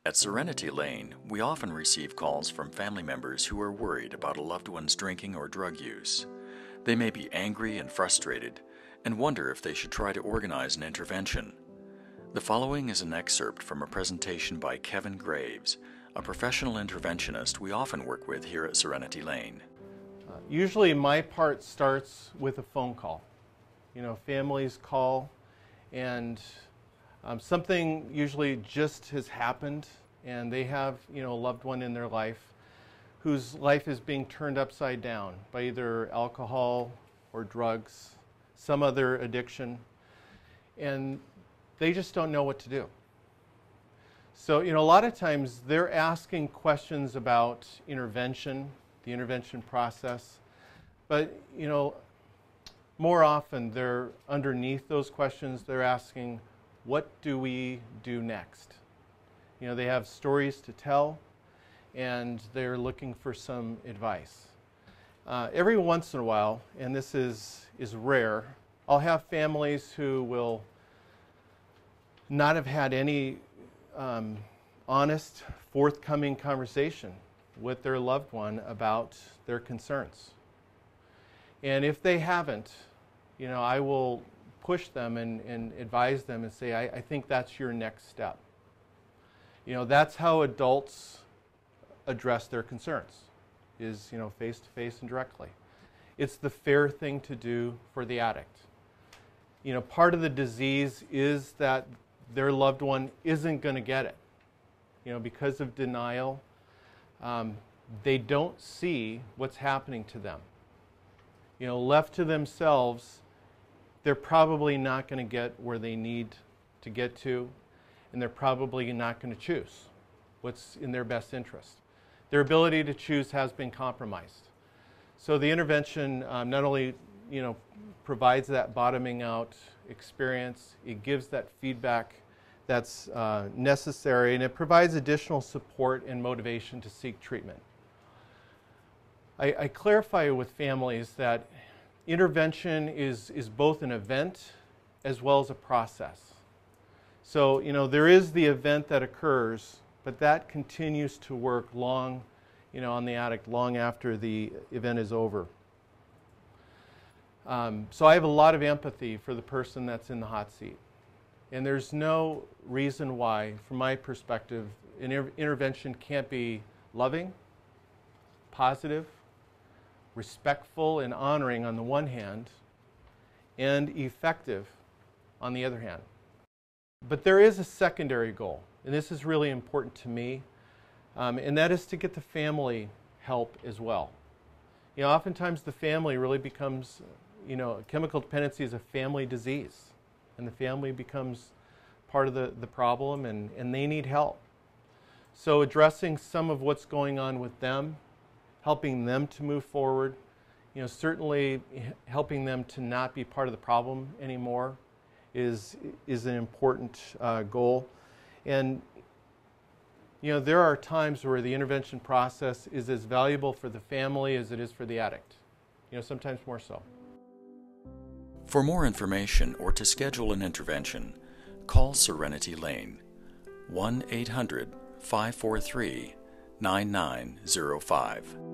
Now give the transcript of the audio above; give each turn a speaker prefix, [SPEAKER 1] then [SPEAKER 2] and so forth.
[SPEAKER 1] At Serenity Lane, we often receive calls from family members who are worried about a loved one's drinking or drug use. They may be angry and frustrated and wonder if they should try to organize an intervention. The following is an excerpt from a presentation by Kevin Graves, a professional interventionist we often work with here at Serenity Lane.
[SPEAKER 2] Usually my part starts with a phone call. Families call and something usually just has happened and they have a loved one in their life whose life is being turned upside down by either alcohol or drugs, some other addiction, and they just don't know what to do. So a lot of times they're asking questions about intervention, the intervention process, but more often they're underneath those questions, they're asking, what do we do next? They have stories to tell and they're looking for some advice. Every once in a while, and this is rare, I'll have families who will not have had any honest, forthcoming conversation with their loved one about their concerns. And if they haven't, I will push them and advise them and say, I think that's your next step. That's how adults address their concerns, is face to face and directly. It's the fair thing to do for the addict. Part of the disease is that their loved one isn't going to get it. Because of denial, they don't see what's happening to them. Left to themselves, they're probably not going to get where they need to get to, and they're probably not going to choose what's in their best interest. Their ability to choose has been compromised. So the intervention not only provides that bottoming out experience, it gives that feedback that's necessary, and it provides additional support and motivation to seek treatment. I clarify with families that intervention is both an event as well as a process. So, there is the event that occurs, but that continues to work long, on the addict long after the event is over. So I have a lot of empathy for the person that's in the hot seat. And there's no reason why, from my perspective, intervention can't be loving, positive, respectful and honoring on the one hand, and effective on the other hand. But there is a secondary goal, and this is really important to me, and that is to get the family help as well. Oftentimes the family really becomes, chemical dependency is a family disease, and the family becomes part of the problem, and they need help. So addressing some of what's going on with them, helping them to move forward, certainly helping them to not be part of the problem anymore is an important goal. And there are times where the intervention process is as valuable for the family as it is for the addict, sometimes more so.
[SPEAKER 1] For more information or to schedule an intervention, call Serenity Lane, 1-800-543-9905.